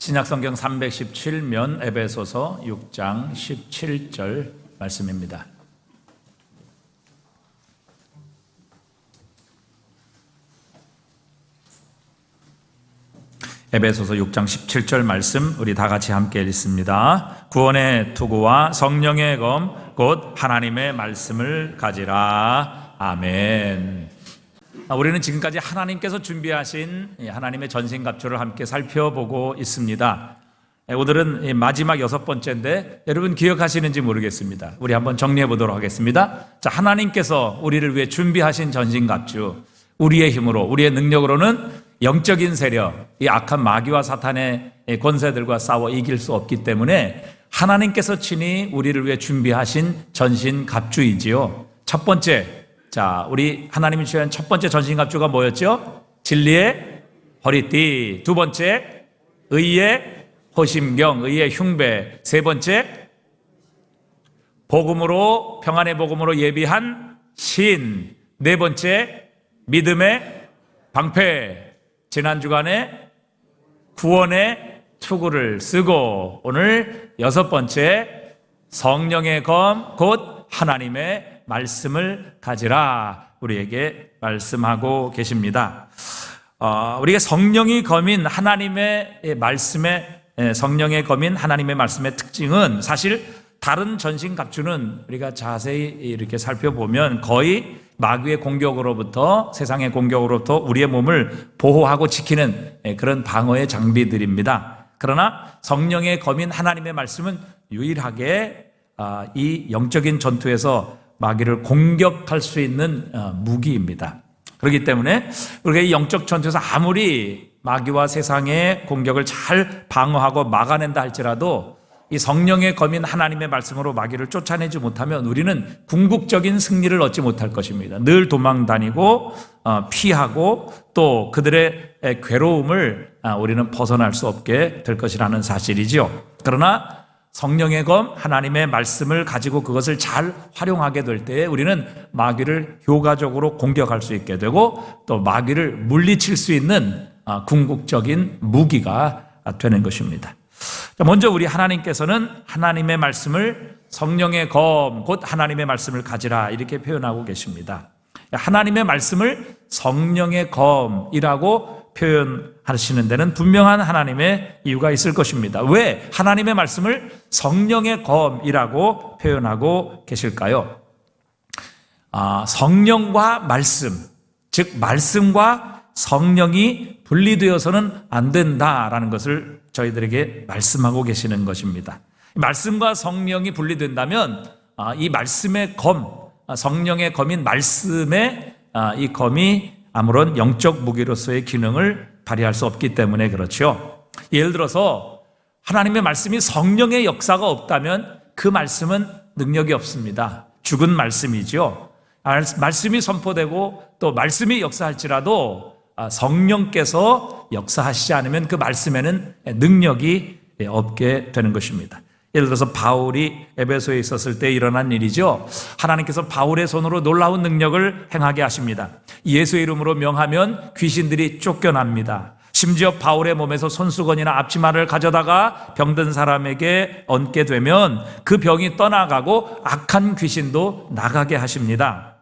신약성경 317면 에베소서 6장 17절 말씀입니다. 에베소서 6장 17절 말씀 우리 다 같이 함께 읽습니다. 구원의 투구와 성령의 검 곧 하나님의 말씀을 가지라. 아멘. 우리는 지금까지 하나님께서 준비하신 하나님의 전신갑주를 함께 살펴보고 있습니다. 오늘은 마지막 6번째인데 여러분 기억하시는지 모르겠습니다. 우리 한번 정리해 보도록 하겠습니다. 자, 하나님께서 우리를 위해 준비하신 전신갑주, 우리의 힘으로, 우리의 능력으로는 영적인 세력, 이 악한 마귀와 사탄의 권세들과 싸워 이길 수 없기 때문에 하나님께서 친히 우리를 위해 준비하신 전신갑주이지요. 첫 번째, 자, 우리 하나님이 주신 첫 번째 전신갑주가 뭐였죠? 진리의 허리띠. 두 번째, 의의 호심경, 의의 흉배. 세 번째, 복음으로, 평안의 복음으로 예비한 신. 네 번째, 믿음의 방패. 지난 주간에 구원의 투구를 쓰고 오늘 6번째, 성령의 검 곧 하나님의 말씀을 가지라 우리에게 말씀하고 계십니다. 우리가 성령이 검인 하나님의 말씀의 성령의 검인 하나님의 말씀의 특징은 사실 다른 전신갑주는 우리가 자세히 이렇게 살펴보면 거의 마귀의 공격으로부터, 세상의 공격으로부터 우리의 몸을 보호하고 지키는 그런 방어의 장비들입니다. 그러나 성령의 검인 하나님의 말씀은 유일하게 이 영적인 전투에서 마귀를 공격할 수 있는 무기입니다. 그렇기 때문에 우리가 이 영적 전투에서 아무리 마귀와 세상의 공격을 잘 방어하고 막아낸다 할지라도 이 성령의 검인 하나님의 말씀으로 마귀를 쫓아내지 못하면 우리는 궁극적인 승리를 얻지 못할 것입니다. 늘 도망다니고 피하고 또 그들의 괴로움을 우리는 벗어날 수 없게 될 것이라는 사실이죠. 그러나 성령의 검 하나님의 말씀을 가지고 그것을 잘 활용하게 될 때에 우리는 마귀를 효과적으로 공격할 수 있게 되고 또 마귀를 물리칠 수 있는 궁극적인 무기가 되는 것입니다. 먼저 우리 하나님께서는 하나님의 말씀을 성령의 검 곧 하나님의 말씀을 가지라 이렇게 표현하고 계십니다. 하나님의 말씀을 성령의 검이라고 표현하시는 데는 분명한 하나님의 이유가 있을 것입니다. 왜 하나님의 말씀을 성령의 검이라고 표현하고 계실까요? 성령과 말씀, 즉 말씀과 성령이 분리되어서는 안 된다라는 것을 저희들에게 말씀하고 계시는 것입니다. 말씀과 성령이 분리된다면 이 말씀의 검, 성령의 검인 말씀의 이 검이 아무런 영적 무기로서의 기능을 발휘할 수 없기 때문에 그렇죠. 예를 들어서 하나님의 말씀이 성령의 역사가 없다면 그 말씀은 능력이 없습니다. 죽은 말씀이죠. 말씀이 선포되고 또 말씀이 역사할지라도 성령께서 역사하시지 않으면 그 말씀에는 능력이 없게 되는 것입니다. 예를 들어서 바울이 에베소에 있었을 때 일어난 일이죠. 하나님께서 바울의 손으로 놀라운 능력을 행하게 하십니다. 예수의 이름으로 명하면 귀신들이 쫓겨납니다. 심지어 바울의 몸에서 손수건이나 앞치마를 가져다가 병든 사람에게 얹게 되면 그 병이 떠나가고 악한 귀신도 나가게 하십니다.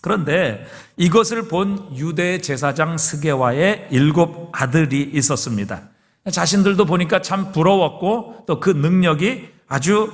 그런데 이것을 본 유대 제사장 스게와의 7 아들이 있었습니다. 자신들도 보니까 참 부러웠고 또 그 능력이 아주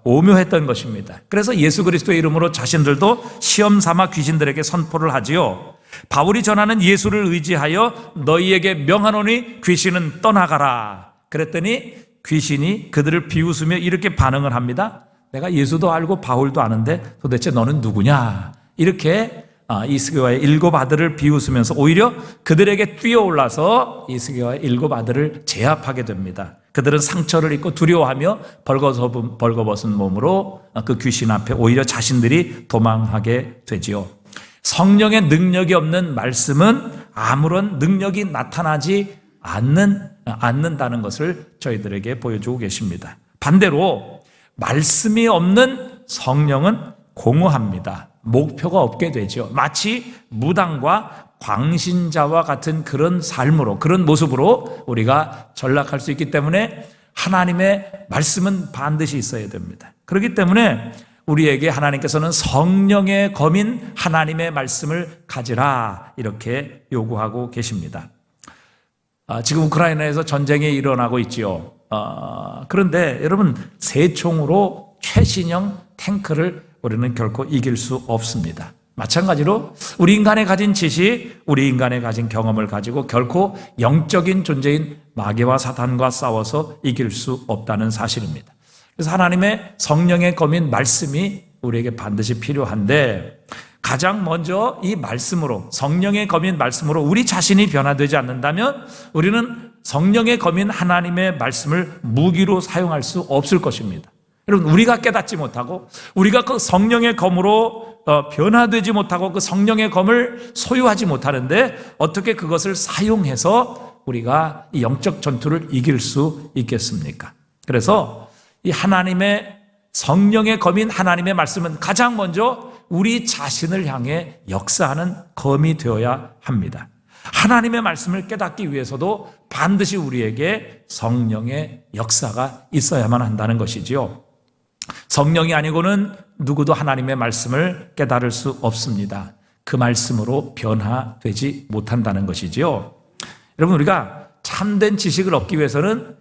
오묘했던 것입니다. 그래서 예수 그리스도의 이름으로 자신들도 시험 삼아 귀신들에게 선포를 하지요. 바울이 전하는 예수를 의지하여 너희에게 명하노니 귀신은 떠나가라. 그랬더니 귀신이 그들을 비웃으며 이렇게 반응을 합니다. 내가 예수도 알고 바울도 아는데 도대체 너는 누구냐? 이렇게 이스게와의 7 아들을 비웃으면서 오히려 그들에게 뛰어올라서 이스게와의 7 아들을 제압하게 됩니다. 그들은 상처를 입고 두려워하며 벌거벗은 몸으로 그 귀신 앞에 오히려 자신들이 도망하게 되지요. 성령의 능력이 없는 말씀은 아무런 능력이 나타나지 않는다는 것을 저희들에게 보여주고 계십니다. 반대로 말씀이 없는 성령은 공허합니다. 목표가 없게 되죠. 마치 무당과 광신자와 같은 그런 삶으로, 그런 모습으로 우리가 전락할 수 있기 때문에 하나님의 말씀은 반드시 있어야 됩니다. 그렇기 때문에 우리에게 하나님께서는 성령의 검인 하나님의 말씀을 가지라 이렇게 요구하고 계십니다. 지금 우크라이나에서 전쟁이 일어나고 있지요. 그런데 여러분, 새총으로 최신형 탱크를 우리는 결코 이길 수 없습니다. 마찬가지로 우리 인간의 가진 지식, 우리 인간의 가진 경험을 가지고 결코 영적인 존재인 마귀와 사탄과 싸워서 이길 수 없다는 사실입니다. 그래서 하나님의 성령의 검인 말씀이 우리에게 반드시 필요한데, 가장 먼저 이 말씀으로, 성령의 검인 말씀으로 우리 자신이 변화되지 않는다면 우리는 성령의 검인 하나님의 말씀을 무기로 사용할 수 없을 것입니다. 여러분, 우리가 깨닫지 못하고 우리가 그 성령의 검으로 변화되지 못하고 그 성령의 검을 소유하지 못하는데 어떻게 그것을 사용해서 우리가 이 영적 전투를 이길 수 있겠습니까? 그래서 이 하나님의 성령의 검인 하나님의 말씀은 가장 먼저 우리 자신을 향해 역사하는 검이 되어야 합니다. 하나님의 말씀을 깨닫기 위해서도 반드시 우리에게 성령의 역사가 있어야만 한다는 것이지요. 성령이 아니고는 누구도 하나님의 말씀을 깨달을 수 없습니다. 그 말씀으로 변화되지 못한다는 것이지요. 여러분, 우리가 참된 지식을 얻기 위해서는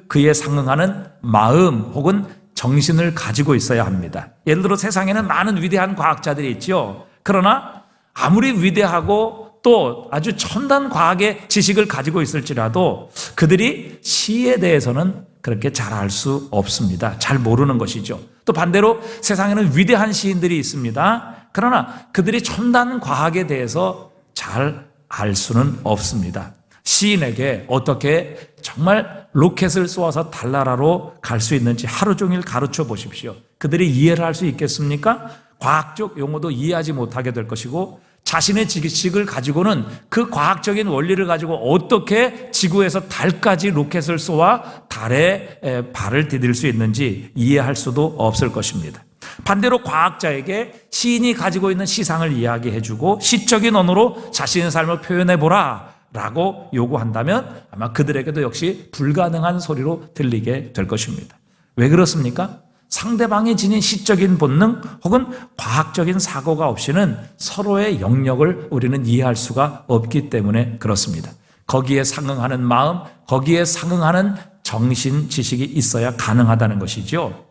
그에 상응하는 마음 혹은 정신을 가지고 있어야 합니다. 예를 들어 세상에는 많은 위대한 과학자들이 있죠. 그러나 아무리 위대하고 또 아주 첨단 과학의 지식을 가지고 있을지라도 그들이 시에 대해서는 그렇게 잘 알 수 없습니다. 잘 모르는 것이죠. 또 반대로 세상에는 위대한 시인들이 있습니다. 그러나 그들이 첨단 과학에 대해서 잘 알 수는 없습니다. 시인에게 어떻게 정말 로켓을 쏘아서 달나라로 갈 수 있는지 하루 종일 가르쳐 보십시오. 그들이 이해를 할 수 있겠습니까? 과학적 용어도 이해하지 못하게 될 것이고, 자신의 지식을 가지고는 그 과학적인 원리를 가지고 어떻게 지구에서 달까지 로켓을 쏘아 달에 발을 디딜 수 있는지 이해할 수도 없을 것입니다. 반대로 과학자에게 시인이 가지고 있는 시상을 이야기해주고 시적인 언어로 자신의 삶을 표현해보라 라고 요구한다면 아마 그들에게도 역시 불가능한 소리로 들리게 될 것입니다. 왜 그렇습니까? 상대방이 지닌 시적인 본능 혹은 과학적인 사고가 없이는 서로의 영역을 우리는 이해할 수가 없기 때문에 그렇습니다. 거기에 상응하는 마음, 거기에 상응하는 정신 지식이 있어야 가능하다는 것이죠.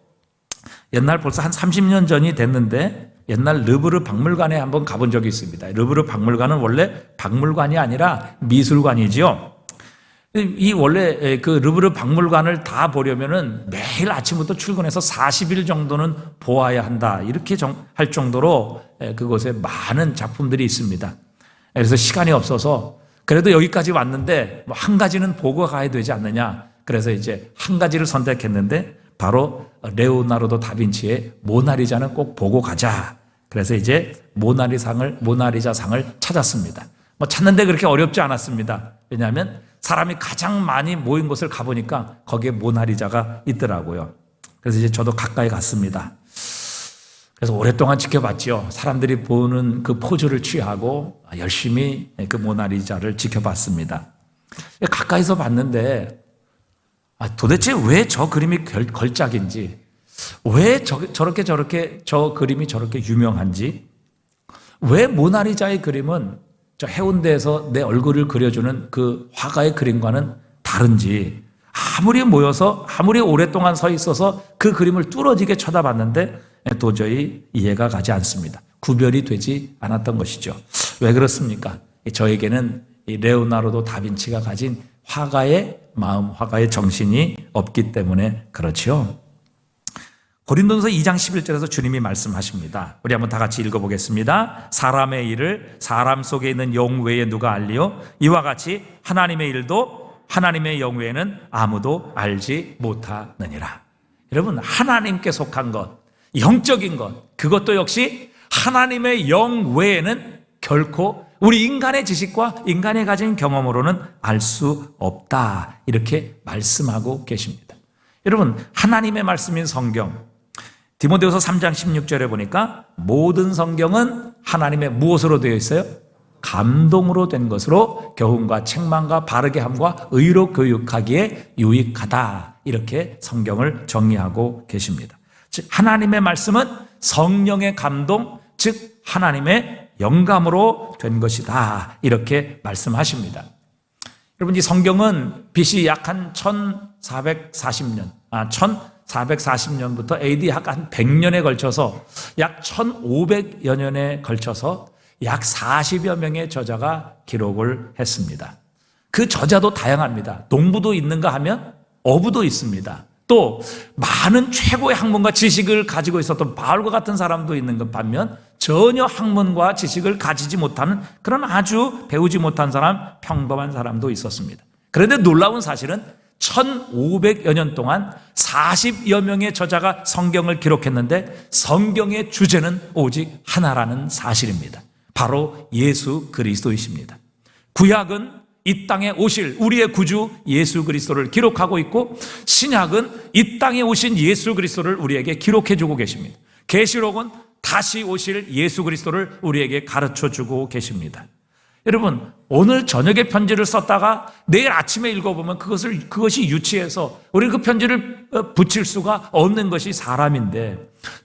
옛날 벌써 한 30년 전이 됐는데 옛날 르브르 박물관에 한번 가본 적이 있습니다. 르브르 박물관은 원래 박물관이 아니라 미술관이지요. 이 원래 그 르브르 박물관을 다 보려면은 매일 아침부터 출근해서 40일 정도는 보아야 한다. 이렇게 할 정도로 그곳에 많은 작품들이 있습니다. 그래서 시간이 없어서 그래도 여기까지 왔는데 뭐 한 가지는 보고 가야 되지 않느냐. 그래서 이제 한 가지를 선택했는데 바로 레오나르도 다빈치의 모나리자는 꼭 보고 가자. 그래서 이제 모나리자상을 찾았습니다. 뭐 찾는데 그렇게 어렵지 않았습니다. 왜냐하면 사람이 가장 많이 모인 곳을 가보니까 거기에 모나리자가 있더라고요. 그래서 이제 저도 가까이 갔습니다. 그래서 오랫동안 지켜봤죠. 사람들이 보는 그 포즈를 취하고 열심히 그 모나리자를 지켜봤습니다. 가까이서 봤는데 도대체 왜 저 그림이 걸작인지, 왜 저렇게 저 그림이 저렇게 유명한지, 왜 모나리자의 그림은 저 해운대에서 내 얼굴을 그려주는 그 화가의 그림과는 다른지, 아무리 모여서 아무리 오랫동안 서 있어서 그 그림을 뚫어지게 쳐다봤는데 도저히 이해가 가지 않습니다. 구별이 되지 않았던 것이죠. 왜 그렇습니까? 저에게는 이 레오나르도 다빈치가 가진 화가의 마음, 화가의 정신이 없기 때문에 그렇죠. 고린도전서 2장 11절에서 주님이 말씀하십니다. 우리 한번 다 같이 읽어보겠습니다. 사람의 일을 사람 속에 있는 영 외에 누가 알리요? 이와 같이 하나님의 일도 하나님의 영 외에는 아무도 알지 못하느니라. 여러분, 하나님께 속한 것, 영적인 것, 그것도 역시 하나님의 영 외에는 결코 우리 인간의 지식과 인간이 가진 경험으로는 알 수 없다. 이렇게 말씀하고 계십니다. 여러분, 하나님의 말씀인 성경, 디모데후서 3장 16절에 보니까 모든 성경은 하나님의 무엇으로 되어 있어요? 감동으로 된 것으로 교훈과 책망과 바르게 함과 의로 교육하기에 유익하다. 이렇게 성경을 정의하고 계십니다. 즉 하나님의 말씀은 성령의 감동, 즉 하나님의 영감으로 된 것이다. 이렇게 말씀하십니다. 여러분, 이 성경은 BC 약 한 1440년부터 AD 약 한 100년에 걸쳐서 약 1500여 년에 걸쳐서 약 40여 명의 저자가 기록을 했습니다. 그 저자도 다양합니다. 농부도 있는가 하면 어부도 있습니다. 또 많은 최고의 학문과 지식을 가지고 있었던 바울과 같은 사람도 있는 것 반면 전혀 학문과 지식을 가지지 못하는 그런 아주 배우지 못한 사람, 평범한 사람도 있었습니다. 그런데 놀라운 사실은 1500여 년 동안 40여 명의 저자가 성경을 기록했는데 성경의 주제는 오직 하나라는 사실입니다. 바로 예수 그리스도이십니다. 구약은 이 땅에 오실 우리의 구주 예수 그리스도를 기록하고 있고, 신약은 이 땅에 오신 예수 그리스도를 우리에게 기록해 주고 계십니다. 계시록은 다시 오실 예수 그리스도를 우리에게 가르쳐 주고 계십니다. 여러분, 오늘 저녁에 편지를 썼다가 내일 아침에 읽어보면 그것이 유치해서 우리 그 편지를 붙일 수가 없는 것이 사람인데,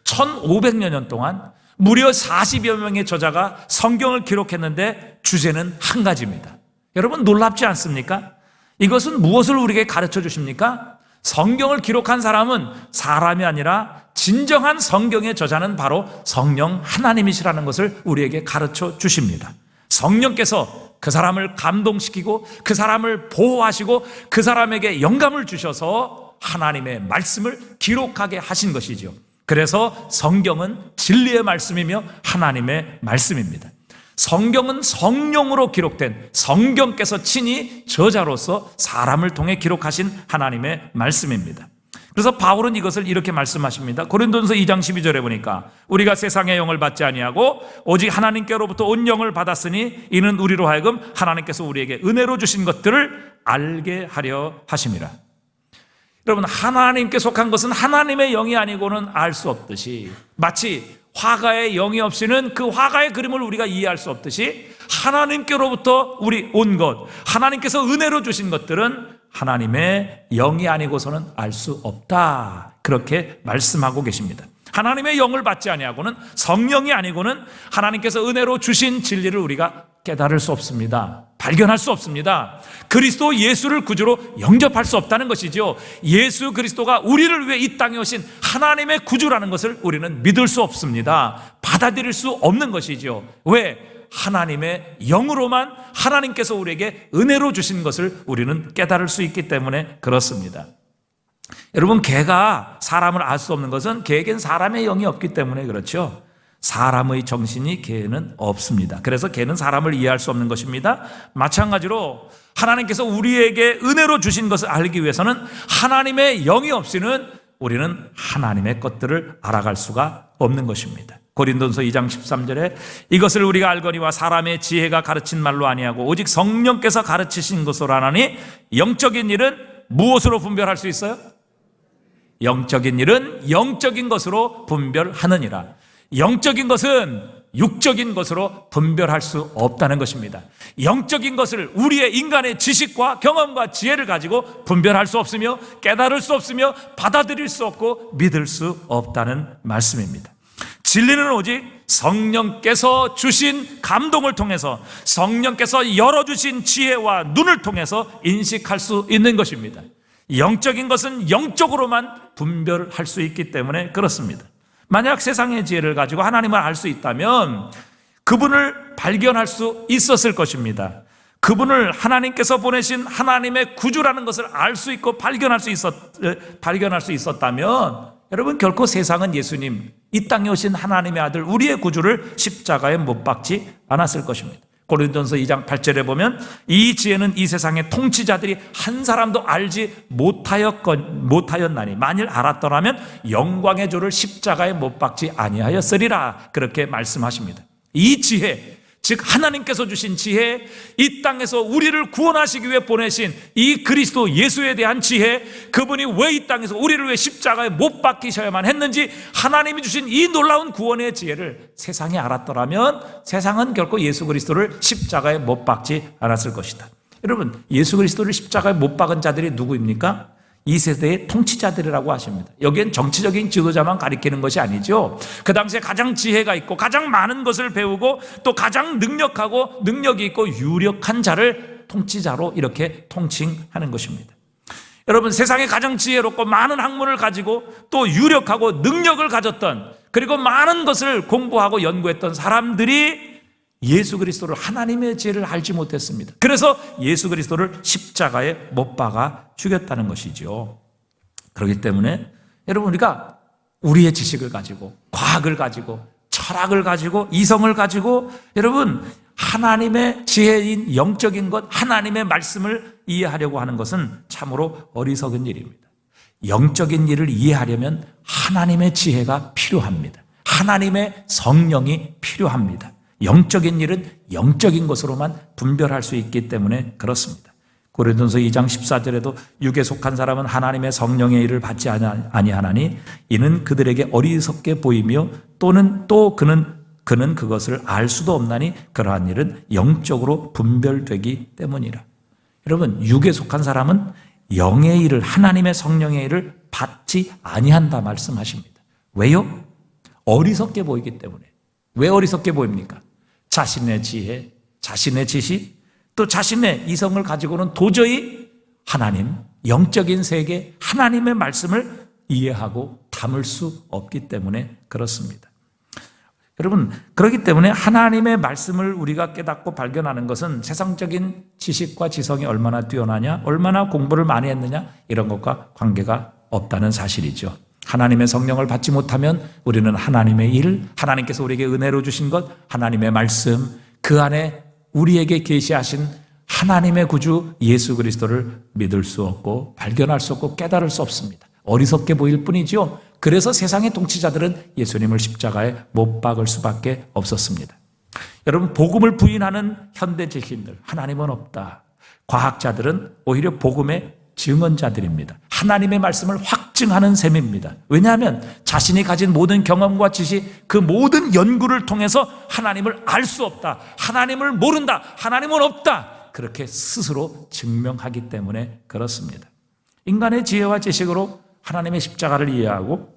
1500여 년 동안 무려 40여 명의 저자가 성경을 기록했는데 주제는 한 가지입니다. 여러분, 놀랍지 않습니까? 이것은 무엇을 우리에게 가르쳐 주십니까? 성경을 기록한 사람은 사람이 아니라 진정한 성경의 저자는 바로 성령 하나님이시라는 것을 우리에게 가르쳐 주십니다. 성령께서 그 사람을 감동시키고 그 사람을 보호하시고 그 사람에게 영감을 주셔서 하나님의 말씀을 기록하게 하신 것이죠. 그래서 성경은 진리의 말씀이며 하나님의 말씀입니다. 성경은 성령으로 기록된, 성경께서 친히 저자로서 사람을 통해 기록하신 하나님의 말씀입니다. 그래서 바울은 이것을 이렇게 말씀하십니다. 고린도전서 2장 12절에 보니까 우리가 세상의 영을 받지 아니하고 오직 하나님께로부터 온 영을 받았으니 이는 우리로 하여금 하나님께서 우리에게 은혜로 주신 것들을 알게 하려 하심이라. 여러분, 하나님께 속한 것은 하나님의 영이 아니고는 알 수 없듯이, 마치 화가의 영이 없이는 그 화가의 그림을 우리가 이해할 수 없듯이 하나님께로부터 우리 온 것, 하나님께서 은혜로 주신 것들은 하나님의 영이 아니고서는 알 수 없다. 그렇게 말씀하고 계십니다. 하나님의 영을 받지 아니하고는, 성령이 아니고는 하나님께서 은혜로 주신 진리를 우리가 깨달을 수 없습니다. 발견할 수 없습니다. 그리스도 예수를 구주로 영접할 수 없다는 것이죠. 예수 그리스도가 우리를 위해 이 땅에 오신 하나님의 구주라는 것을 우리는 믿을 수 없습니다. 받아들일 수 없는 것이죠. 왜? 하나님의 영으로만 하나님께서 우리에게 은혜로 주신 것을 우리는 깨달을 수 있기 때문에 그렇습니다. 여러분, 개가 사람을 알 수 없는 것은 개에겐 사람의 영이 없기 때문에 그렇죠. 사람의 정신이 개는 없습니다. 그래서 개는 사람을 이해할 수 없는 것입니다. 마찬가지로 하나님께서 우리에게 은혜로 주신 것을 알기 위해서는 하나님의 영이 없이는 우리는 하나님의 것들을 알아갈 수가 없는 것입니다. 고린도전서 2장 13절에 이것을 우리가 알거니와 사람의 지혜가 가르친 말로 아니하고 오직 성령께서 가르치신 것으로 하나니 영적인 일은 무엇으로 분별할 수 있어요? 영적인 일은 영적인 것으로 분별하느니라. 영적인 것은 육적인 것으로 분별할 수 없다는 것입니다. 영적인 것을 우리의 인간의 지식과 경험과 지혜를 가지고 분별할 수 없으며 깨달을 수 없으며 받아들일 수 없고 믿을 수 없다는 말씀입니다. 진리는 오직 성령께서 주신 감동을 통해서, 성령께서 열어주신 지혜와 눈을 통해서 인식할 수 있는 것입니다. 영적인 것은 영적으로만 분별할 수 있기 때문에 그렇습니다. 만약 세상의 지혜를 가지고 하나님을 알 수 있다면 그분을 발견할 수 있었을 것입니다. 그분을, 하나님께서 보내신 하나님의 구주라는 것을 알 수 있고 발견할 수 있었다면 여러분, 결코 세상은 예수님, 이 땅에 오신 하나님의 아들 우리의 구주를 십자가에 못 박지 않았을 것입니다. 고린도전서 2장 8절에 보면 이 지혜는 이 세상의 통치자들이 한 사람도 알지 못하였나니 만일 알았더라면 영광의 주를 십자가에 못 박지 아니하였으리라. 그렇게 말씀하십니다. 이 지혜, 즉 하나님께서 주신 지혜, 이 땅에서 우리를 구원하시기 위해 보내신 이 그리스도 예수에 대한 지혜, 그분이 왜 이 땅에서 우리를 위해 십자가에 못 박히셔야만 했는지 하나님이 주신 이 놀라운 구원의 지혜를 세상이 알았더라면 세상은 결코 예수 그리스도를 십자가에 못 박지 않았을 것이다. 여러분, 예수 그리스도를 십자가에 못 박은 자들이 누구입니까? 이 세대의 통치자들이라고 하십니다. 여기엔 정치적인 지도자만 가리키는 것이 아니죠. 그 당시에 가장 지혜가 있고 가장 많은 것을 배우고 또 가장 능력하고 능력이 있고 유력한 자를 통치자로 이렇게 통칭하는 것입니다. 여러분, 세상에 가장 지혜롭고 많은 학문을 가지고 또 유력하고 능력을 가졌던, 그리고 많은 것을 공부하고 연구했던 사람들이 예수 그리스도를, 하나님의 지혜를 알지 못했습니다. 그래서 예수 그리스도를 십자가에 못 박아 죽였다는 것이죠. 그렇기 때문에 여러분, 우리가 우리의 지식을 가지고, 과학을 가지고, 철학을 가지고, 이성을 가지고 여러분 하나님의 지혜인 영적인 것, 하나님의 말씀을 이해하려고 하는 것은 참으로 어리석은 일입니다. 영적인 일을 이해하려면 하나님의 지혜가 필요합니다. 하나님의 성령이 필요합니다. 영적인 일은 영적인 것으로만 분별할 수 있기 때문에 그렇습니다. 고린도서 2장 14절에도 육에 속한 사람은 하나님의 성령의 일을 받지 아니하나니 이는 그들에게 어리석게 보이며 또는 또 그는 그것을 알 수도 없나니 그러한 일은 영적으로 분별되기 때문이라. 여러분, 육에 속한 사람은 영의 일을, 하나님의 성령의 일을 받지 아니한다 말씀하십니다. 왜요? 어리석게 보이기 때문에. 왜 어리석게 보입니까? 자신의 지혜, 자신의 지식, 또 자신의 이성을 가지고는 도저히 하나님, 영적인 세계, 하나님의 말씀을 이해하고 담을 수 없기 때문에 그렇습니다. 여러분, 그렇기 때문에 하나님의 말씀을 우리가 깨닫고 발견하는 것은 세상적인 지식과 지성이 얼마나 뛰어나냐, 얼마나 공부를 많이 했느냐, 이런 것과 관계가 없다는 사실이죠. 하나님의 성령을 받지 못하면 우리는 하나님의 일, 하나님께서 우리에게 은혜로 주신 것, 하나님의 말씀, 그 안에 우리에게 계시하신 하나님의 구주 예수 그리스도를 믿을 수 없고 발견할 수 없고 깨달을 수 없습니다. 어리석게 보일 뿐이죠. 그래서 세상의 통치자들은 예수님을 십자가에 못 박을 수밖에 없었습니다. 여러분, 복음을 부인하는 현대 지식인들, 하나님은 없다. 과학자들은 오히려 복음의 증언자들입니다. 하나님의 말씀을 확증하는 셈입니다. 왜냐하면 자신이 가진 모든 경험과 지식, 그 모든 연구를 통해서 하나님을 알 수 없다, 하나님을 모른다, 하나님은 없다, 그렇게 스스로 증명하기 때문에 그렇습니다. 인간의 지혜와 지식으로 하나님의 십자가를 이해하고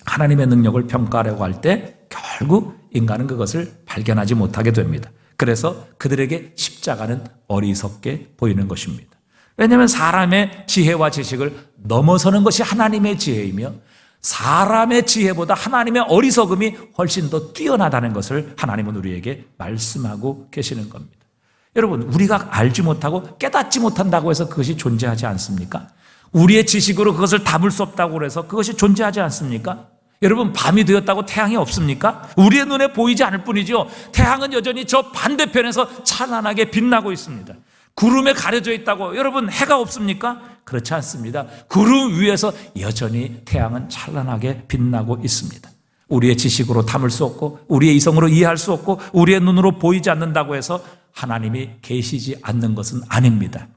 하나님의 능력을 평가하려고 할 때 결국 인간은 그것을 발견하지 못하게 됩니다. 그래서 그들에게 십자가는 어리석게 보이는 것입니다. 왜냐하면 사람의 지혜와 지식을 넘어서는 것이 하나님의 지혜이며 사람의 지혜보다 하나님의 어리석음이 훨씬 더 뛰어나다는 것을 하나님은 우리에게 말씀하고 계시는 겁니다. 여러분, 우리가 알지 못하고 깨닫지 못한다고 해서 그것이 존재하지 않습니까? 우리의 지식으로 그것을 담을 수 없다고 해서 그것이 존재하지 않습니까? 여러분, 밤이 되었다고 태양이 없습니까? 우리의 눈에 보이지 않을 뿐이죠. 태양은 여전히 저 반대편에서 찬란하게 빛나고 있습니다. 구름에 가려져 있다고 여러분 해가 없습니까? 그렇지 않습니다. 구름 위에서 여전히 태양은 찬란하게 빛나고 있습니다. 우리의 지식으로 담을 수 없고 우리의 이성으로 이해할 수 없고 우리의 눈으로 보이지 않는다고 해서 하나님이 계시지 않는 것은 아닙니다.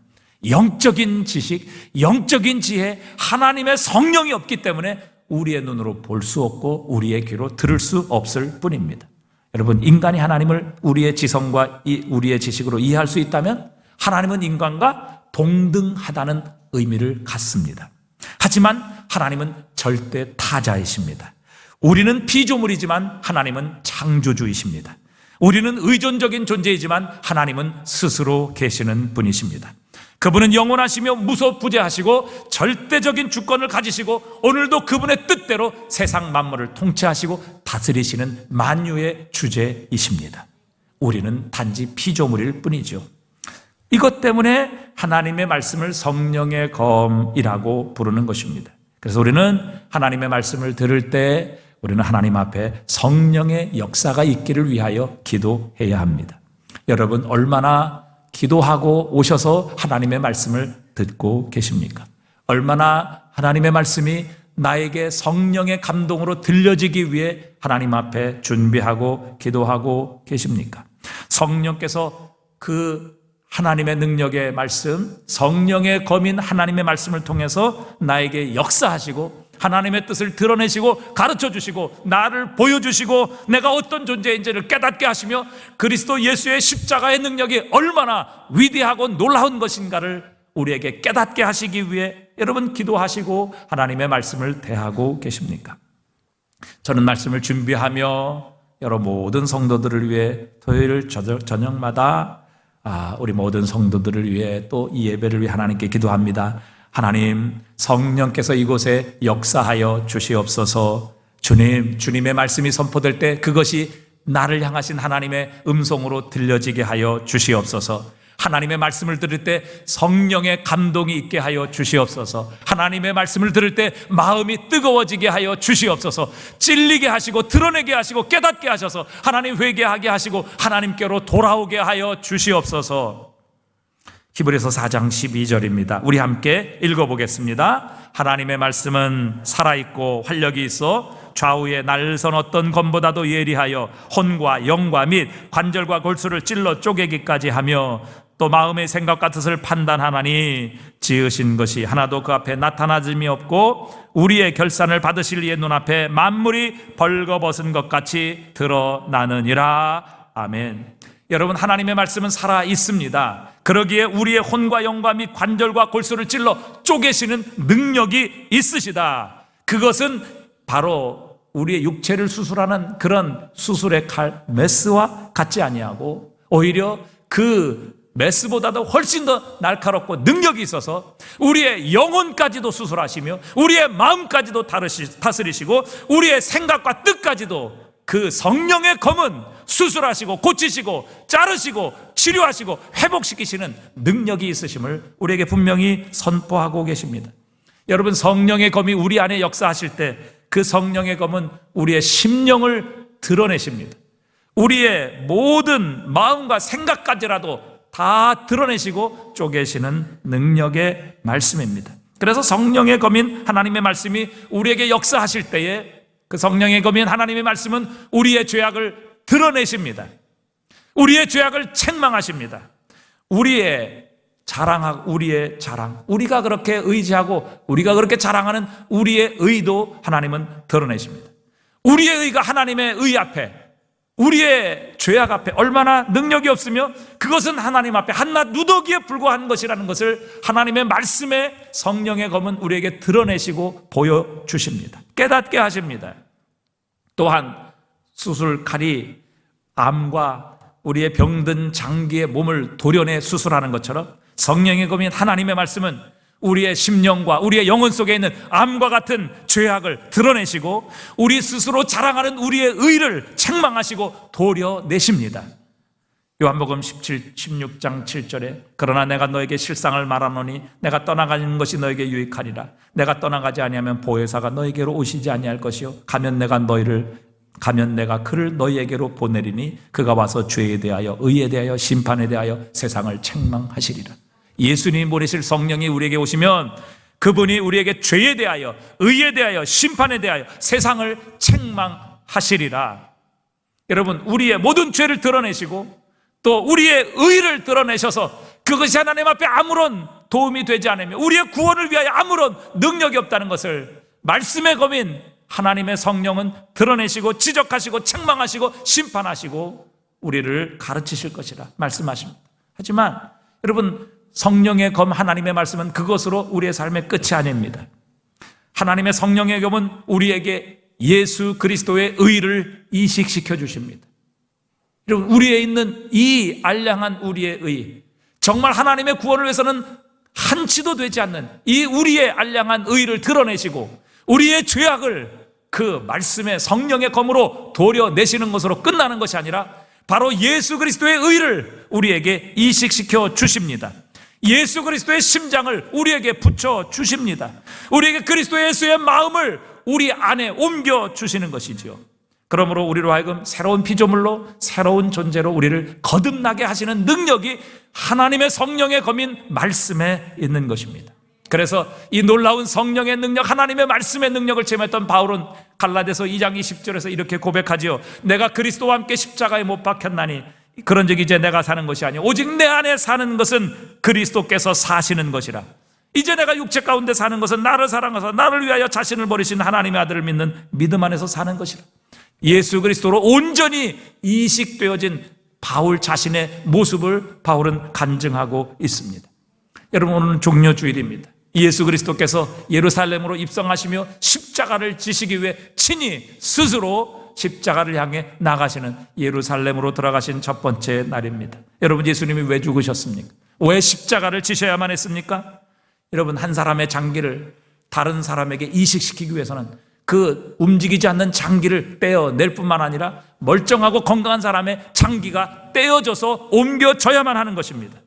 영적인 지식, 영적인 지혜, 하나님의 성령이 없기 때문에 우리의 눈으로 볼 수 없고 우리의 귀로 들을 수 없을 뿐입니다. 여러분, 인간이 하나님을 우리의 지성과 우리의 지식으로 이해할 수 있다면 하나님은 인간과 동등하다는 의미를 갖습니다. 하지만 하나님은 절대 타자이십니다. 우리는 피조물이지만 하나님은 창조주이십니다. 우리는 의존적인 존재이지만 하나님은 스스로 계시는 분이십니다. 그분은 영원하시며 무소부재하시고 절대적인 주권을 가지시고 오늘도 그분의 뜻대로 세상 만물을 통치하시고 다스리시는 만유의 주제이십니다. 우리는 단지 피조물일 뿐이죠. 이것 때문에 하나님의 말씀을 성령의 검이라고 부르는 것입니다. 그래서 우리는 하나님의 말씀을 들을 때 우리는 하나님 앞에 성령의 역사가 있기를 위하여 기도해야 합니다. 여러분, 얼마나 기도하고 오셔서 하나님의 말씀을 듣고 계십니까? 얼마나 하나님의 말씀이 나에게 성령의 감동으로 들려지기 위해 하나님 앞에 준비하고 기도하고 계십니까? 성령께서 그 하나님의 능력의 말씀, 성령의 검인 하나님의 말씀을 통해서 나에게 역사하시고 하나님의 뜻을 드러내시고 가르쳐 주시고 나를 보여주시고 내가 어떤 존재인지를 깨닫게 하시며 그리스도 예수의 십자가의 능력이 얼마나 위대하고 놀라운 것인가를 우리에게 깨닫게 하시기 위해 여러분 기도하시고 하나님의 말씀을 대하고 계십니까? 저는 말씀을 준비하며 여러분 모든 성도들을 위해 토요일 저녁마다 우리 모든 성도들을 위해 또 이 예배를 위해 하나님께 기도합니다. 하나님, 성령께서 이곳에 역사하여 주시옵소서. 주님의 말씀이 선포될 때 그것이 나를 향하신 하나님의 음성으로 들려지게 하여 주시옵소서. 하나님의 말씀을 들을 때 성령의 감동이 있게 하여 주시옵소서. 하나님의 말씀을 들을 때 마음이 뜨거워지게 하여 주시옵소서. 찔리게 하시고 드러내게 하시고 깨닫게 하셔서 하나님 회개하게 하시고 하나님께로 돌아오게 하여 주시옵소서. 히브리서 4장 12절입니다. 우리 함께 읽어보겠습니다. 하나님의 말씀은 살아있고 활력이 있어 좌우에 날선 어떤 검보다도 예리하여 혼과 영과 및 관절과 골수를 찔러 쪼개기까지 하며 또 마음의 생각과 뜻을 판단하나니 지으신 것이 하나도 그 앞에 나타나짐이 없고 우리의 결산을 받으실 이의 눈앞에 만물이 벌거벗은 것 같이 드러나느니라. 아멘. 여러분, 하나님의 말씀은 살아 있습니다. 그러기에 우리의 혼과 영과 및 관절과 골수를 찔러 쪼개시는 능력이 있으시다. 그것은 바로 우리의 육체를 수술하는 그런 수술의 칼 메스와 같지 아니하고 오히려 그 메스보다도 훨씬 더 날카롭고 능력이 있어서 우리의 영혼까지도 수술하시며 우리의 마음까지도 다스리시고 우리의 생각과 뜻까지도 그 성령의 검은 수술하시고 고치시고 자르시고 치료하시고 회복시키시는 능력이 있으심을 우리에게 분명히 선포하고 계십니다. 여러분, 성령의 검이 우리 안에 역사하실 때 그 성령의 검은 우리의 심령을 드러내십니다. 우리의 모든 마음과 생각까지라도 다 드러내시고 쪼개시는 능력의 말씀입니다. 그래서 성령의 검인 하나님의 말씀이 우리에게 역사하실 때에 그 성령의 검인 하나님의 말씀은 우리의 죄악을 드러내십니다. 우리의 죄악을 책망하십니다. 우리의 자랑, 우리가 그렇게 의지하고 우리가 그렇게 자랑하는 우리의 의도 하나님은 드러내십니다. 우리의 의가 하나님의 의 앞에, 우리의 죄악 앞에 얼마나 능력이 없으며 그것은 하나님 앞에 한낱 누더기에 불과한 것이라는 것을 하나님의 말씀에 성령의 검은 우리에게 드러내시고 보여주십니다. 깨닫게 하십니다. 또한 수술칼이 암과 우리의 병든 장기의 몸을 도려내 수술하는 것처럼 성령의 검인 하나님의 말씀은 우리의 심령과 우리의 영혼 속에 있는 암과 같은 죄악을 드러내시고 우리 스스로 자랑하는 우리의 의를 책망하시고 도려내십니다. 요한복음 16장 7절에 그러나 내가 너에게 실상을 말하노니 내가 떠나가는 것이 너에게 유익하리라. 내가 떠나가지 아니하면 보혜사가 너에게로 오시지 아니할 것이요 가면 내가 그를 너희에게로 보내리니 그가 와서 죄에 대하여 의에 대하여 심판에 대하여 세상을 책망하시리라. 예수님 보내실 성령이 우리에게 오시면 그분이 우리에게 죄에 대하여 의에 대하여 심판에 대하여 세상을 책망하시리라. 여러분, 우리의 모든 죄를 드러내시고 또 우리의 의를 드러내셔서 그것이 하나님 앞에 아무런 도움이 되지 않으며 우리의 구원을 위하여 아무런 능력이 없다는 것을 말씀의 검인 하나님의 성령은 드러내시고 지적하시고 책망하시고 심판하시고 우리를 가르치실 것이라 말씀하십니다. 하지만 여러분, 성령의 검 하나님의 말씀은 그것으로 우리의 삶의 끝이 아닙니다. 하나님의 성령의 검은 우리에게 예수 그리스도의 의를 이식시켜 주십니다. 여러분, 우리에 있는 이 알량한 우리의 의, 정말 하나님의 구원을 위해서는 한치도 되지 않는 이 우리의 알량한 의를 드러내시고 우리의 죄악을 그 말씀의 성령의 검으로 도려내시는 것으로 끝나는 것이 아니라 바로 예수 그리스도의 의를 우리에게 이식시켜 주십니다. 예수 그리스도의 심장을 우리에게 붙여 주십니다. 우리에게 그리스도 예수의 마음을 우리 안에 옮겨 주시는 것이지요. 그러므로 우리로 하여금 새로운 피조물로 새로운 존재로 우리를 거듭나게 하시는 능력이 하나님의 성령의 검인 말씀에 있는 것입니다. 그래서 이 놀라운 성령의 능력, 하나님의 말씀의 능력을 체험했던 바울은 갈라디아서 2장 20절에서 이렇게 고백하지요. 내가 그리스도와 함께 십자가에 못 박혔나니 그런 적이 이제 내가 사는 것이 아니요 오직 내 안에 사는 것은 그리스도께서 사시는 것이라. 이제 내가 육체 가운데 사는 것은 나를 사랑하사 나를 위하여 자신을 버리신 하나님의 아들을 믿는 믿음 안에서 사는 것이라. 예수 그리스도로 온전히 이식되어진 바울 자신의 모습을 바울은 간증하고 있습니다. 여러분, 오늘은 종려주일입니다. 예수 그리스도께서 예루살렘으로 입성하시며 십자가를 지시기 위해 친히 스스로 십자가를 향해 나가시는 예루살렘으로 들어가신 첫 번째 날입니다. 여러분, 예수님이 왜 죽으셨습니까? 왜 십자가를 지셔야만 했습니까? 여러분, 한 사람의 장기를 다른 사람에게 이식시키기 위해서는 그 움직이지 않는 장기를 떼어낼 뿐만 아니라 멀쩡하고 건강한 사람의 장기가 떼어져서 옮겨져야만 하는 것입니다.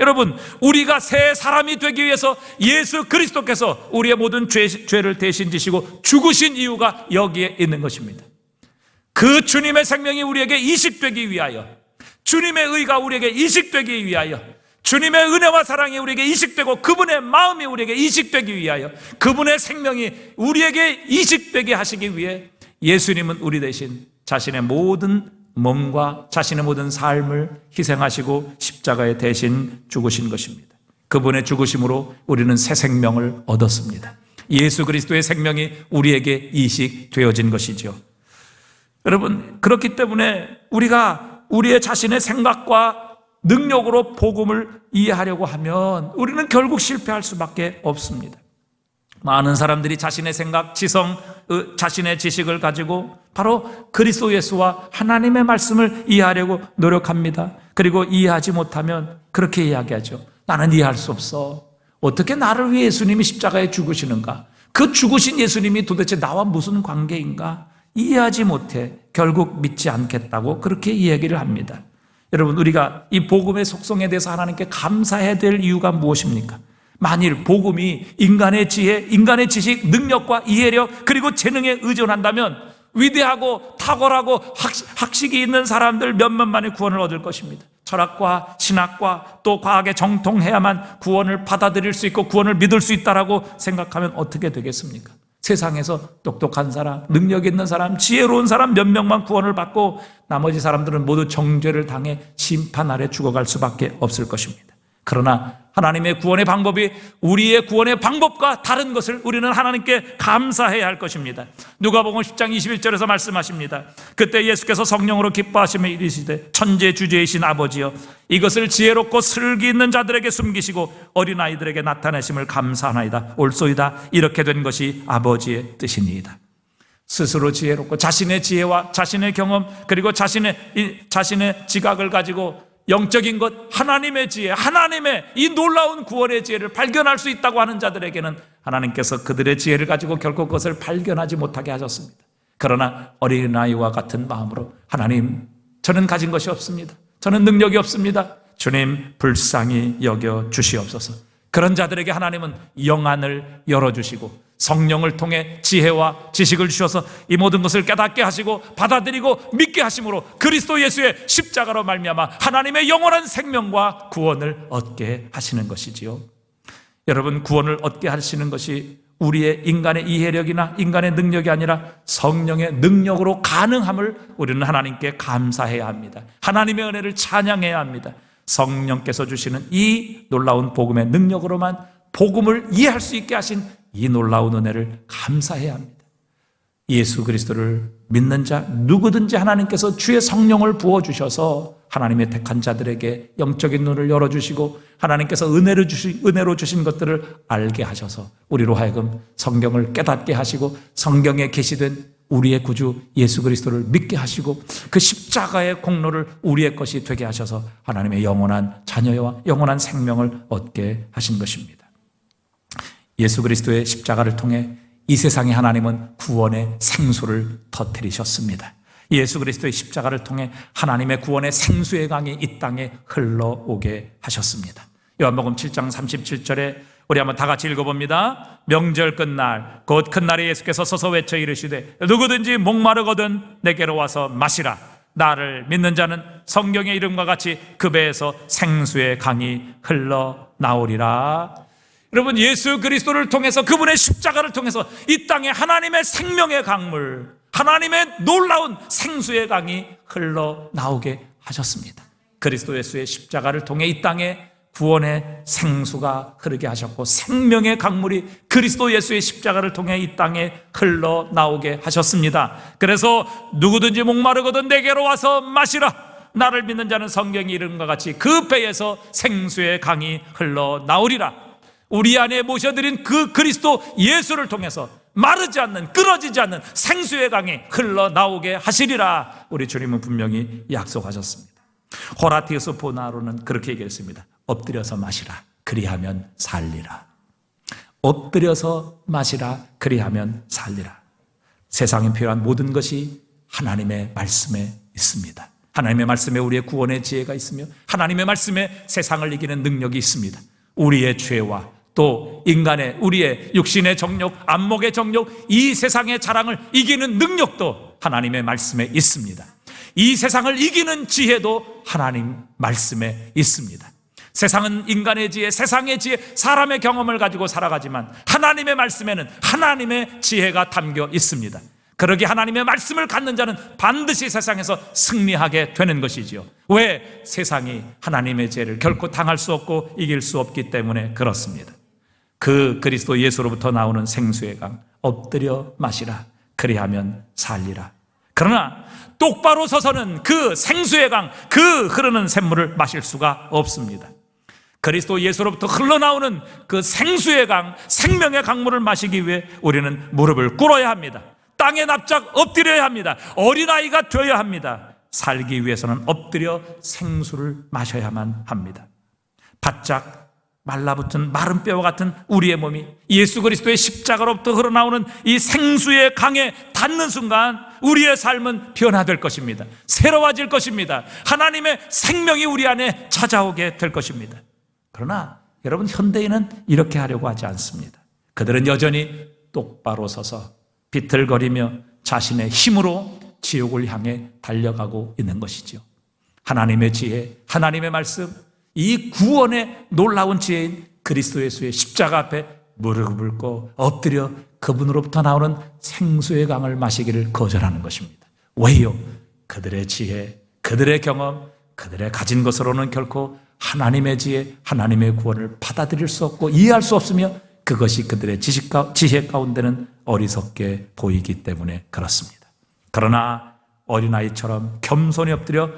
여러분, 우리가 새 사람이 되기 위해서 예수 그리스도께서 우리의 모든 죄를 대신 지시고 죽으신 이유가 여기에 있는 것입니다. 그 주님의 생명이 우리에게 이식되기 위하여, 주님의 의가 우리에게 이식되기 위하여, 주님의 은혜와 사랑이 우리에게 이식되고 그분의 마음이 우리에게 이식되기 위하여, 그분의 생명이 우리에게 이식되게 하시기 위해 예수님은 우리 대신 자신의 모든 몸과 자신의 모든 삶을 희생하시고 십자가에 대신 죽으신 것입니다. 그분의 죽으심으로 우리는 새 생명을 얻었습니다. 예수 그리스도의 생명이 우리에게 이식되어진 것이죠. 여러분, 그렇기 때문에 우리가 우리의 자신의 생각과 능력으로 복음을 이해하려고 하면 우리는 결국 실패할 수밖에 없습니다. 많은 사람들이 자신의 생각, 지성, 자신의 지식을 가지고 바로 그리스도 예수와 하나님의 말씀을 이해하려고 노력합니다. 그리고 이해하지 못하면 그렇게 이야기하죠. 나는 이해할 수 없어. 어떻게 나를 위해 예수님이 십자가에 죽으시는가? 그 죽으신 예수님이 도대체 나와 무슨 관계인가? 이해하지 못해 결국 믿지 않겠다고 그렇게 이야기를 합니다. 여러분, 우리가 이 복음의 속성에 대해서 하나님께 감사해야 될 이유가 무엇입니까? 만일 복음이 인간의 지혜, 인간의 지식, 능력과 이해력 그리고 재능에 의존한다면 위대하고 탁월하고 학식이 있는 사람들 몇몇만이 구원을 얻을 것입니다. 철학과 신학과 또 과학에 정통해야만 구원을 받아들일 수 있고 구원을 믿을 수 있다라고 생각하면 어떻게 되겠습니까? 세상에서 똑똑한 사람, 능력 있는 사람, 지혜로운 사람 몇 명만 구원을 받고 나머지 사람들은 모두 정죄를 당해 심판 아래 죽어갈 수밖에 없을 것입니다. 그러나 하나님의 구원의 방법이 우리의 구원의 방법과 다른 것을 우리는 하나님께 감사해야 할 것입니다. 누가복음 10장 21절에서 말씀하십니다. 그때 예수께서 성령으로 기뻐하시며 이르시되 천재주제이신 아버지여, 이것을 지혜롭고 슬기 있는 자들에게 숨기시고 어린아이들에게 나타내심을 감사하나이다. 옳소이다. 이렇게 된 것이 아버지의 뜻이니이다. 스스로 지혜롭고 자신의 지혜와 자신의 경험 그리고 자신의 지각을 가지고 영적인 것, 하나님의 지혜, 하나님의 이 놀라운 구원의 지혜를 발견할 수 있다고 하는 자들에게는 하나님께서 그들의 지혜를 가지고 결코 그것을 발견하지 못하게 하셨습니다. 그러나 어린아이와 같은 마음으로 하나님, 저는 가진 것이 없습니다. 저는 능력이 없습니다. 주님, 불쌍히 여겨 주시옵소서. 그런 자들에게 하나님은 영안을 열어주시고 성령을 통해 지혜와 지식을 주셔서 이 모든 것을 깨닫게 하시고 받아들이고 믿게 하심으로 그리스도 예수의 십자가로 말미암아 하나님의 영원한 생명과 구원을 얻게 하시는 것이지요. 여러분, 구원을 얻게 하시는 것이 우리의 인간의 이해력이나 인간의 능력이 아니라 성령의 능력으로 가능함을 우리는 하나님께 감사해야 합니다. 하나님의 은혜를 찬양해야 합니다. 성령께서 주시는 이 놀라운 복음의 능력으로만 복음을 이해할 수 있게 하신 이 놀라운 은혜를 감사해야 합니다. 예수 그리스도를 믿는 자 누구든지 하나님께서 주의 성령을 부어주셔서 하나님의 택한 자들에게 영적인 눈을 열어주시고 하나님께서 은혜로 주신 것들을 알게 하셔서 우리로 하여금 성경을 깨닫게 하시고 성경에 계시된 우리의 구주 예수 그리스도를 믿게 하시고 그 십자가의 공로를 우리의 것이 되게 하셔서 하나님의 영원한 자녀와 영원한 생명을 얻게 하신 것입니다. 예수 그리스도의 십자가를 통해 이 세상에 하나님은 구원의 생수를 터뜨리셨습니다. 예수 그리스도의 십자가를 통해 하나님의 구원의 생수의 강이 이 땅에 흘러오게 하셨습니다. 요한복음 7장 37절에 우리 한번 다 같이 읽어봅니다. 명절 끝날 곧 큰 날에 예수께서 서서 외쳐 이르시되 누구든지 목마르거든 내게로 와서 마시라. 나를 믿는 자는 성경의 이름과 같이 그 배에서 생수의 강이 흘러나오리라. 여러분, 예수 그리스도를 통해서 그분의 십자가를 통해서 이 땅에 하나님의 생명의 강물, 하나님의 놀라운 생수의 강이 흘러나오게 하셨습니다. 그리스도 예수의 십자가를 통해 이 땅에 구원의 생수가 흐르게 하셨고 생명의 강물이 그리스도 예수의 십자가를 통해 이 땅에 흘러나오게 하셨습니다. 그래서 누구든지 목마르거든 내게로 와서 마시라. 나를 믿는 자는 성경이 이름과 같이 그 배에서 생수의 강이 흘러나오리라. 우리 안에 모셔드린 그 그리스도 예수를 통해서 마르지 않는, 끊어지지 않는 생수의 강이 흘러나오게 하시리라. 우리 주님은 분명히 약속하셨습니다. 호라티우스 보나로는 그렇게 얘기했습니다. 엎드려서 마시라. 그리하면 살리라. 엎드려서 마시라. 그리하면 살리라. 세상에 필요한 모든 것이 하나님의 말씀에 있습니다. 하나님의 말씀에 우리의 구원의 지혜가 있으며 하나님의 말씀에 세상을 이기는 능력이 있습니다. 우리의 죄와 또 인간의 우리의 육신의 정욕, 안목의 정욕, 이 세상의 자랑을 이기는 능력도 하나님의 말씀에 있습니다. 이 세상을 이기는 지혜도 하나님 말씀에 있습니다. 세상은 인간의 지혜, 세상의 지혜, 사람의 경험을 가지고 살아가지만 하나님의 말씀에는 하나님의 지혜가 담겨 있습니다. 그러기에 하나님의 말씀을 갖는 자는 반드시 세상에서 승리하게 되는 것이지요. 왜? 세상이 하나님의 죄를 결코 당할 수 없고 이길 수 없기 때문에 그렇습니다. 그 그리스도 예수로부터 나오는 생수의 강, 엎드려 마시라. 그리하면 살리라. 그러나 똑바로 서서는 그 생수의 강, 그 흐르는 샘물을 마실 수가 없습니다. 그리스도 예수로부터 흘러나오는 그 생수의 강, 생명의 강물을 마시기 위해 우리는 무릎을 꿇어야 합니다. 땅에 납작 엎드려야 합니다. 어린아이가 되어야 합니다. 살기 위해서는 엎드려 생수를 마셔야만 합니다. 바짝 말라붙은 마른 뼈와 같은 우리의 몸이 예수 그리스도의 십자가로부터 흘러나오는 이 생수의 강에 닿는 순간 우리의 삶은 변화될 것입니다. 새로워질 것입니다. 하나님의 생명이 우리 안에 찾아오게 될 것입니다. 그러나 여러분, 현대인은 이렇게 하려고 하지 않습니다. 그들은 여전히 똑바로 서서 비틀거리며 자신의 힘으로 지옥을 향해 달려가고 있는 것이죠. 하나님의 지혜, 하나님의 말씀, 이 구원의 놀라운 지혜인 그리스도 예수의 십자가 앞에 무릎을 꿇고 엎드려 그분으로부터 나오는 생수의 강을 마시기를 거절하는 것입니다. 왜요? 그들의 지혜, 그들의 경험, 그들의 가진 것으로는 결코 하나님의 지혜, 하나님의 구원을 받아들일 수 없고 이해할 수 없으며 그것이 그들의 지혜 가운데는 어리석게 보이기 때문에 그렇습니다. 그러나 어린아이처럼 겸손히 엎드려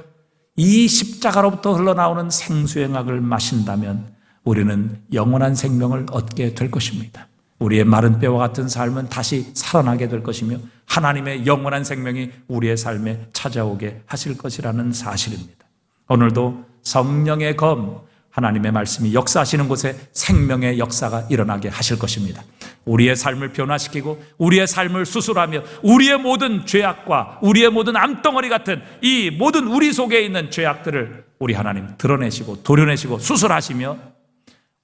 이 십자가로부터 흘러나오는 생수의 강을 마신다면 우리는 영원한 생명을 얻게 될 것입니다. 우리의 마른 뼈와 같은 삶은 다시 살아나게 될 것이며 하나님의 영원한 생명이 우리의 삶에 찾아오게 하실 것이라는 사실입니다. 오늘도 성령의 검, 하나님의 말씀이 역사하시는 곳에 생명의 역사가 일어나게 하실 것입니다. 우리의 삶을 변화시키고 우리의 삶을 수술하며 우리의 모든 죄악과 우리의 모든 암덩어리 같은 이 모든 우리 속에 있는 죄악들을 우리 하나님 드러내시고 도려내시고 수술하시며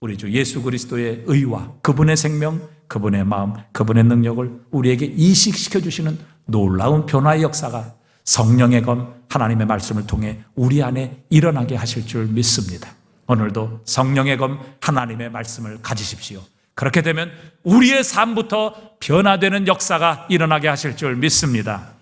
우리 주 예수 그리스도의 의와 그분의 생명, 그분의 마음, 그분의 능력을 우리에게 이식시켜 주시는 놀라운 변화의 역사가 성령의 검, 하나님의 말씀을 통해 우리 안에 일어나게 하실 줄 믿습니다. 오늘도 성령의 검, 하나님의 말씀을 가지십시오. 그렇게 되면 우리의 삶부터 변화되는 역사가 일어나게 하실 줄 믿습니다.